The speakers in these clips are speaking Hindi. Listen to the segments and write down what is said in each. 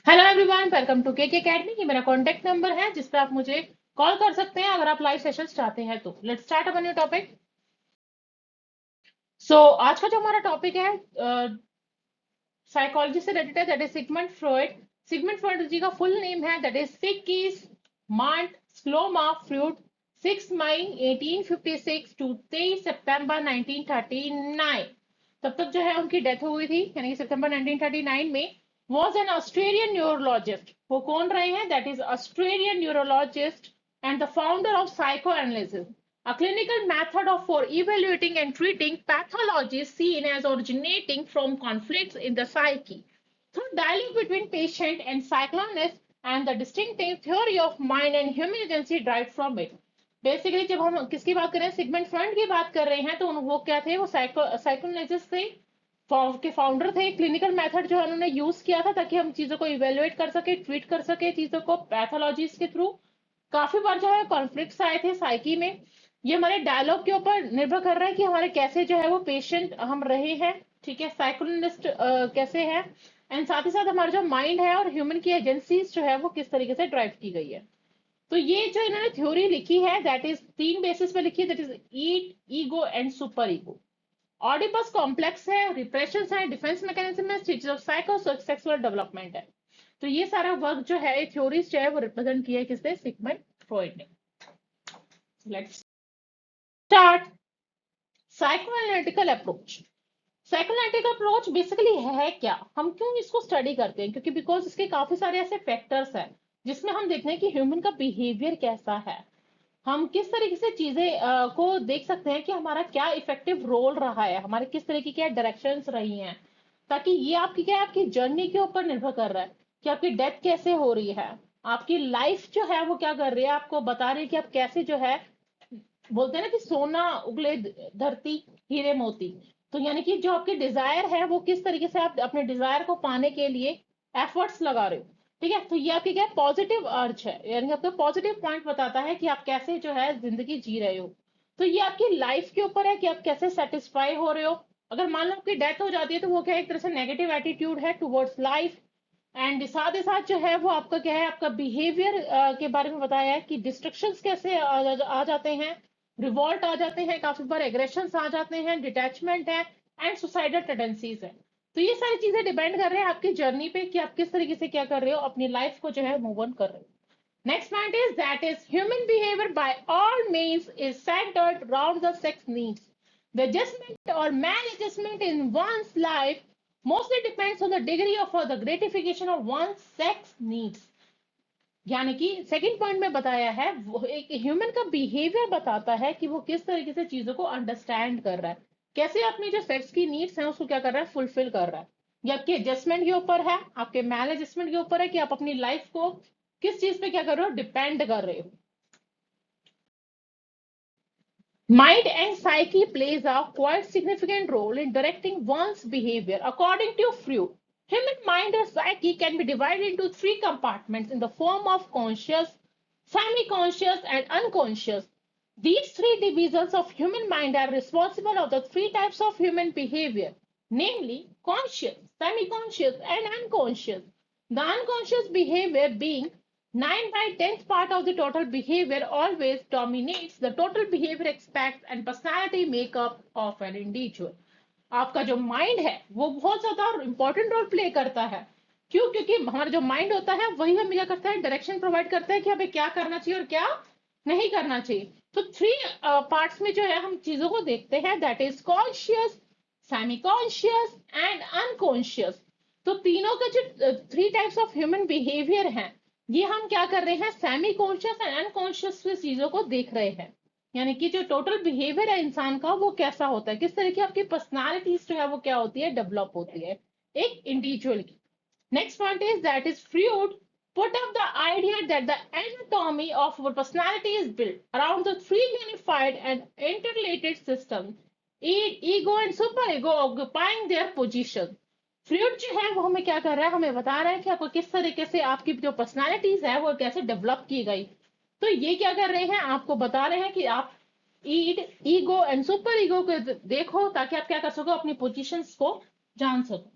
Hello everyone, welcome to KK academy. ये मेरा कॉन्टेक्ट नंबर है जिस पे आप मुझे कॉल कर सकते हैं अगर आप लाइव सेशंस चाहते हैं तो। Let's start upon new topic. आज का जो हमारा टॉपिक है साइकोलॉजी से रिलेटेड है, that is Sigmund Freud. Sigmund Freud ji का फुल नेम है that is Sigismund Schlomo Freud, 6 मई 1856 टू 23 सितंबर 1939। तब तक जो है उनकी डेथ हो गई थी, यानी कि सितंबर 1939 में। Was an Australian neurologist. वो कौन रहे हैं? That is Australian neurologist and the founder of psycho analysis, a clinical method for evaluating and treating pathologies seen as originating from conflicts in the psyche through dialogue between patient and psychoanalyst, and the distinctive theory of mind and human agency derived from it. Basically जब हम किसकी बात कर रहे हैं, सिगमंड फ्रॉइड की बात कर रहे हैं, तो वो क्या थे? वो साइकोएनालिसिस थे, के फाउंडर थे। क्लिनिकल मेथड जो है उन्होंने यूज किया था ताकि हम चीजों को इवेलुएट कर सके, ट्रीट कर सके चीजों को पैथोलॉजीज के थ्रू। काफी बार जो है कॉन्फ्लिक्ट्स आए थे साइकी में। ये हमारे डायलॉग के ऊपर निर्भर कर रहा है कि हमारे कैसे जो है वो पेशेंट हम रहे हैं, ठीक है, साइकोलिस्ट कैसे है, एंड साथ ही साथ हमारा जो माइंड है और ह्यूमन की एजेंसीज जो है वो किस तरीके से ड्राइव की गई है। तो ये जो इन्होंने थ्योरी लिखी है दैट इज तीन बेसिस पे लिखी है, that is eat, ego and super ego. Oedipus complex है, रिप्रेशन है, डिफेंस मैकेनिज्म है, stages of psycho sexual development है। तो ये सारा वर्क जो है, थ्योरीज जो है वो रिप्रेजेंट किया है किसने? सिगमंड फ्रॉइड ने। Let's start. Psychoanalytical approach. Psychoanalytical approach basically है क्या, हम क्यों इसको स्टडी करते हैं? क्योंकि बिकॉज इसके काफी सारे ऐसे फैक्टर्स हैं जिसमें हम देखते हैं कि ह्यूमन का बिहेवियर कैसा है। हम किस तरीके से चीजें को देख सकते हैं कि हमारा क्या इफेक्टिव रोल रहा है, हमारे किस तरह की क्या डायरेक्शंस रही हैं, ताकि ये आपकी क्या है, आपकी जर्नी के ऊपर निर्भर कर रहा है कि आपकी डेथ कैसे हो रही है, आपकी लाइफ जो है वो क्या कर रही है, आपको बता रही है कि आप कैसे जो है, बोलते हैं ना कि सोना उगले धरती हीरे मोती। तो यानी कि जो आपकी डिजायर है वो किस तरीके से आप अपने डिजायर को पाने के लिए एफर्ट्स लगा रहे हो, ठीक है। तो ये आपकी क्या पॉजिटिव अर्ज है, यानी आपका पॉजिटिव पॉइंट बताता है कि आप कैसे जो है जिंदगी जी रहे हो। तो ये आपकी लाइफ के ऊपर है कि आप कैसे सेटिस्फाई हो रहे हो। अगर मान लो आपकी डेथ हो जाती है तो वो क्या है, एक तरह से नेगेटिव एटीट्यूड है टुवर्ड्स लाइफ। एंड साथ ही साथ जो है वो आपका क्या है, आपका बिहेवियर के बारे में बताया है कि डिस्ट्रक्शंस कैसे आ जाते हैं, रिवॉल्ट आ जाते हैं, काफी बार एग्रेशन आ जाते हैं, डिटैचमेंट है, एंड सुसाइडल टेंडेंसीज है। तो ये सारी चीजें डिपेंड कर रहे हैं आपकी जर्नी पे कि आप किस तरीके से क्या कर रहे हो, अपनी लाइफ को जो है मूव ऑन कर रहे हो। Next point is that is human behavior by all means is centered around the sex needs. The adjustment or maladjustment in one's life mostly depends on the degree of the gratification of one's sex needs. यानी कि सेकंड पॉइंट में बताया है, वो एक ह्यूमन का बिहेवियर बताता है कि वो किस तरीके से चीजों को अंडरस्टैंड कर रहा है, कैसे अपनी जो सेक्स की नीड्स हैं उसको क्या कर रहा है, फुलफिल कर रहा है। ये आपके एडजस्टमेंट के ऊपर है, आपके मैल एडजस्टमेंट के ऊपर है कि आप अपनी लाइफ को किस चीज पे क्या कर रहे हो, डिपेंड कर रहे हो। Mind and psyche plays a quite significant role in directing one's behavior. According to Freud, human mind or psyche can be divided into three compartments in the form of conscious, semi-conscious, and unconscious. These three divisions of human mind are responsible for the three types of human behavior, namely conscious, semi-conscious, and unconscious. The unconscious behavior being 9 by 10th part of the total behavior always dominates the total behavior aspects and personality makeup of an individual. आपका जो माइंड है वो बहुत ज्यादा इंपॉर्टेंट रोल प्ले करता है। क्यों? क्योंकि हमारा जो माइंड होता है वही हमें क्या करता है, डायरेक्शन प्रोवाइड करता है कि हमें क्या करना चाहिए और क्या नहीं करना चाहिए। तो थ्री पार्ट्स में जो है हम चीजों को देखते हैं, that is conscious, semi conscious and unconscious. तो तीनों के जो three types of human behaviour हैं, ये हम क्या कर रहे हैं, सेमी कॉन्शियस एंड अनकॉन्शियस चीजों को देख रहे हैं। यानी कि जो टोटल बिहेवियर है इंसान का वो कैसा होता है, किस तरह की आपकी पर्सनालिटीज जो है वो क्या होती है, डेवलप होती है एक इंडिविजुअल की। Next point is that is Freud put up the idea that the anatomy of our personality is built around the three unified and interrelated systems, ego and superego occupying their position. Freud जो है वो हमें क्या कर रहा है, हमें बता रहा है कि आपको किस तरीके से आपकी जो पर्सनालिटीज है वो कैसे डेवलप की गई। तो ये क्या कर रहे हैं, आपको बता रहे हैं कि आप ईड, ईगो एंड सुपर ईगो को देखो ताकि आप क्या कर सको, अपनी पोजीशंस को जान सको।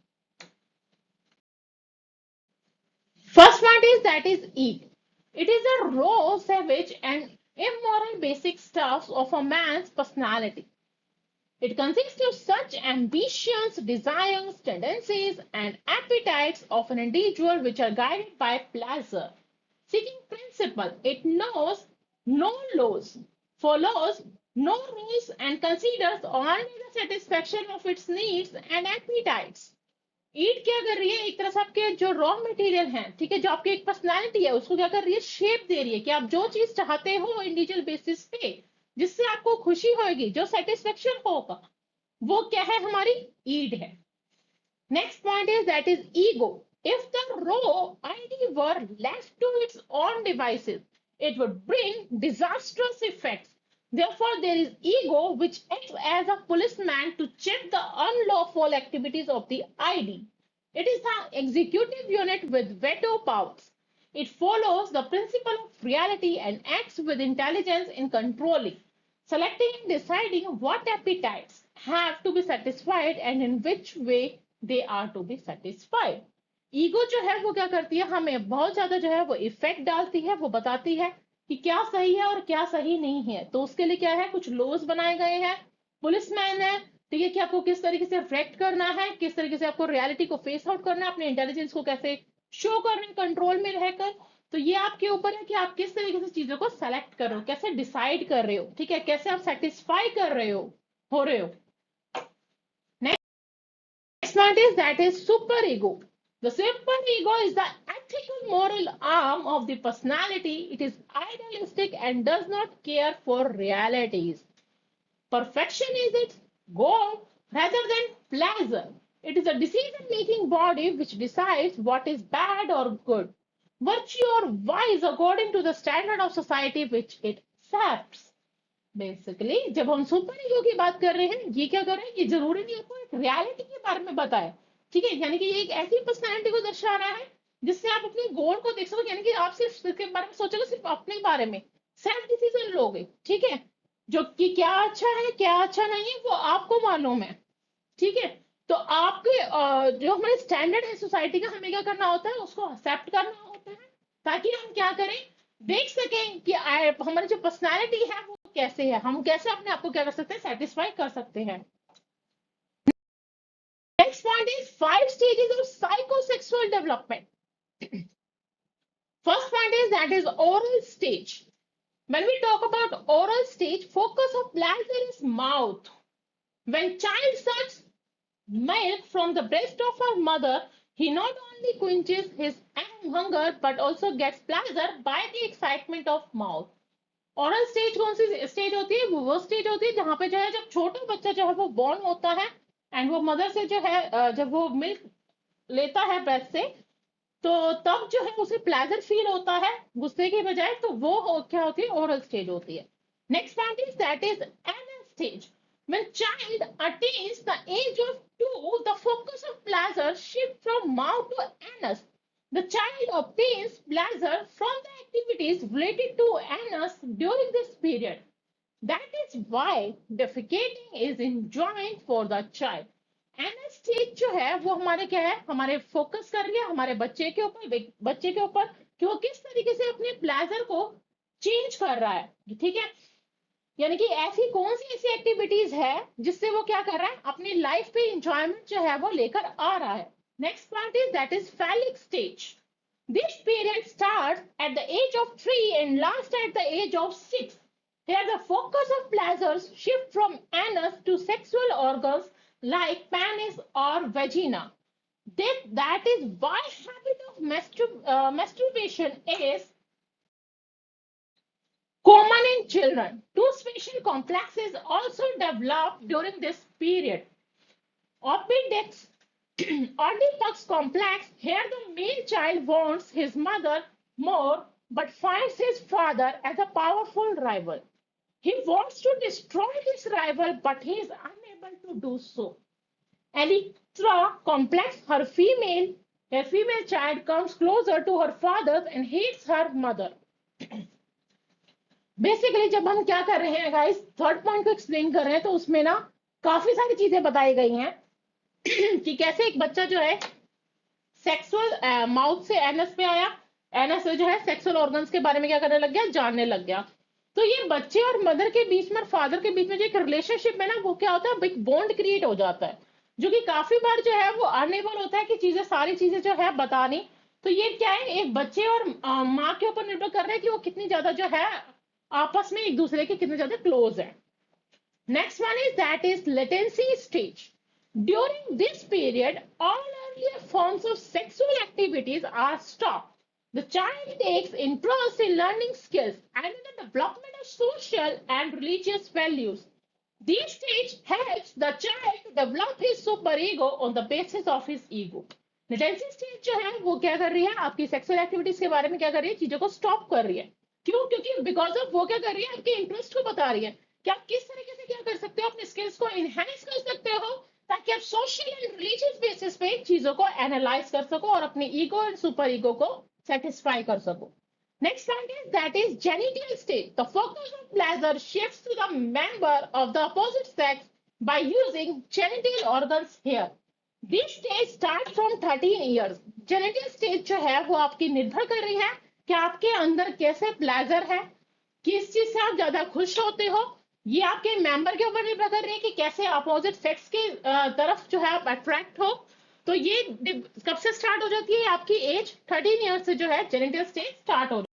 First one is that is eat. It is the raw, savage, and immoral basic stuff of a man's personality. It consists of such ambitions, desires, tendencies, and appetites of an individual which are guided by pleasure seeking principle. It knows no laws, follows no rules, and considers only the satisfaction of its needs and appetites. ईट क्या कर रही है, एक तरह से आपके जो रॉ मटेरियल है, ठीक है, जो आपकी एक पर्सनालिटी है, उसको क्या कर रही है, शेप दे रही है कि आप जो चीज चाहते हो इंडिविजुअल बेसिस पे, जिससे आपको खुशी होगी, जो सेटिस्फेक्शन होगा, वो क्या है, हमारी ईड है. Next point is that is ego. If the raw ID were left to its own devices, it would bring disastrous effects. Therefore, there is ego which acts as a policeman to check the unlawful activities of the ID. It is the executive unit with veto powers. It follows the principle of reality and acts with intelligence in controlling, selecting and deciding what appetites have to be satisfied and in which way they are to be satisfied. Ego जो है वो क्या करती है, हमें बहुत ज्यादा जो है वो इफेक्ट डालती है, वो बताती है कि क्या सही है और क्या सही नहीं है. तो उसके लिए क्या है, कुछ लॉज बनाए गए हैं, पुलिसमैन है, ठीक है, कि आपको किस तरीके से रिफ्लेक्ट करना है, किस तरीके से आपको रियलिटी को फेस आउट करना है, अपने इंटेलिजेंस को कैसे शो करना है कंट्रोल में रहकर. तो ये आपके ऊपर है कि आप किस तरीके से चीजों को सेलेक्ट कर रहे हो, कैसे डिसाइड कर रहे हो, ठीक है, कैसे आप सेटिस्फाई कर रहे हो रहे हो. Next one is that is super ego. The super ego is the ethical moral arm of the personality. It is idealistic and does not care for realities. Perfection is its goal rather than pleasure. It is a decision making body which decides what is bad or good, virtue or vice according to the standard of society which it accepts. Basically जब हम सुपर हीरो की बात कर रहे हैं, ये क्या कर रहे हैं, ये जरूरी नहीं आपको एक रियलिटी के बारे में बताए, ठीक है, यानी कि ये एक ऐसी पर्सनैलिटी को दर्शा रहा है जिससे आप अपने गोल को देख सको, यानी कि आप सिर्फ इसके बारे में सोचोगे, सिर्फ अपने बारे में सेल्फ डिसीजन लोगे, ठीक है, जो कि क्या अच्छा है क्या अच्छा नहीं है वो आपको मालूम है, ठीक है. तो आपके जो हमारे स्टैंडर्ड है सोसाइटी का, हमें क्या करना होता है, उसको एक्सेप्ट करना होता है, ताकि हम क्या करें, देख सकें कि हमारी जो पर्सनालिटी है वो कैसे है, हम कैसे अपने आप को क्या कर सकते हैं, सेटिस्फाई कर सकते हैं. Next point is 5 stages of psychosexual development. First point is that is oral stage. When we talk about oral stage, focus of pleasure is mouth. When child sucks milk from the breast of her mother, he not only quenches his hunger but also gets pleasure by the excitement of mouth. Oral stage कौन सी स्टेज होती है, वो स्टेज होती है जहां पे जो है, जब छोटा बच्चा जो है वो बॉर्न होता है एंड वो मदर से जो है जब वो मिल्क लेता है ब्रेस्ट से, तो तब जो है उसे प्लेजर फील होता है गुस्से के बजाय, तो वो क्या होती है, ओरल स्टेज होती है. Next point is that is anal stage. When child attains the age of 2, the focus of pleasure shifts from mouth to anus. The child obtains pleasure from the activities related to anus during this period. That is why defecating is enjoined for the child. NS stage जो है वो हमारे क्या है, हमारे फोकस कर रही है हमारे बच्चे के ऊपर, बच्चे के ऊपर कि वो किस तरीके से अपने प्लेजर को चेंज कर रहा है, ठीक है, यानी कि ऐसी कौन सी ऐसी एक्टिविटीज है जिससे वो क्या कर रहा है, अपनी लाइफ पे इंजॉयमेंट जो है वो लेकर आ रहा है. Next point is that is phallic stage. This period starts at the age of 3 and lasts at the age of 6. Here the focus of pleasures shift from anus to sexual organs like penis or vagina. That is why habit of masturbation is common in children. Two special complexes also develop during this period. Opidex Oedipus complex. Here the male child wants his mother more but finds his father as a powerful rival. He wants to destroy this rival but he is unable to do so. Electra complex. Her female child comes closer to her father and hates her mother. Basically जब हम क्या कर रहे हैं गाइस, थर्ड पॉइंट को एक्सप्लेन कर रहे हैं, तो उसमें ना काफी सारी चीजें बताई गई हैं कि कैसे एक बच्चा जो है सेक्सुअल माउथ से एनस पे आया, एनस से जो है सेक्सुअल ऑर्गन्स के बारे में क्या करने लग गया, जानने लग गया। तो ये बच्चे और मदर के बीच में और फादर के बीच में जो एक रिलेशनशिप है ना, वो क्या होता है, एक बॉन्ड क्रिएट हो जाता है, जो कि काफी बार जो है वो अनेबल होता है कि चीजें, सारी चीजें जो है बतानी। तो ये क्या है, एक बच्चे और माँ के ऊपर निर्भर कर रहा है कि वो कितनी ज्यादा जो है आपस में एक दूसरे के कितने ज्यादा क्लोज है। Next one is that is latency stage. During this period, all earlier forms of sexual activities are stopped. The child takes interest in learning skills and in the development of social and religious values. This stage helps the child to develop his superego on the basis of his ego. Latency stage जो है वो क्या कर रही है, आपकी सेक्सुअल एक्टिविटीज के बारे में क्या कर रही है, चीजों को स्टॉप कर रही है। क्यों? क्योंकि बिकॉज ऑफ वो क्या कर रही है, आपके इंटरेस्ट को बता रही है कि आप किस तरीके से क्या कर सकते हो, अपने स्किल्स को इनहेंस कर सकते हो, ताकि आप सोशल एंड रिलीजियस बेसिस पे चीजों को एनालाइज कर सको और अपने ईगो एंड सुपर ईगो को सेटिस्फाई कर सको। Next point is that is genital stage. The focus of pleasure shifts to the member of the opposite sex by using genital organs here. This stage starts from 13 years. Genital stage जो है वो आपकी निर्भर कर रही है कि आपके अंदर कैसे प्लेजर है, किस चीज से आप ज्यादा खुश होते हो। ये आपके मेंबर के ऊपर निर्भर कर रही है कि कैसे अपोजिट सेक्स के तरफ जो है आप अट्रैक्ट हो। तो ये कब से स्टार्ट हो जाती है, आपकी एज 13 ईयर्स से जो है जेनिटल स्टेज स्टार्ट हो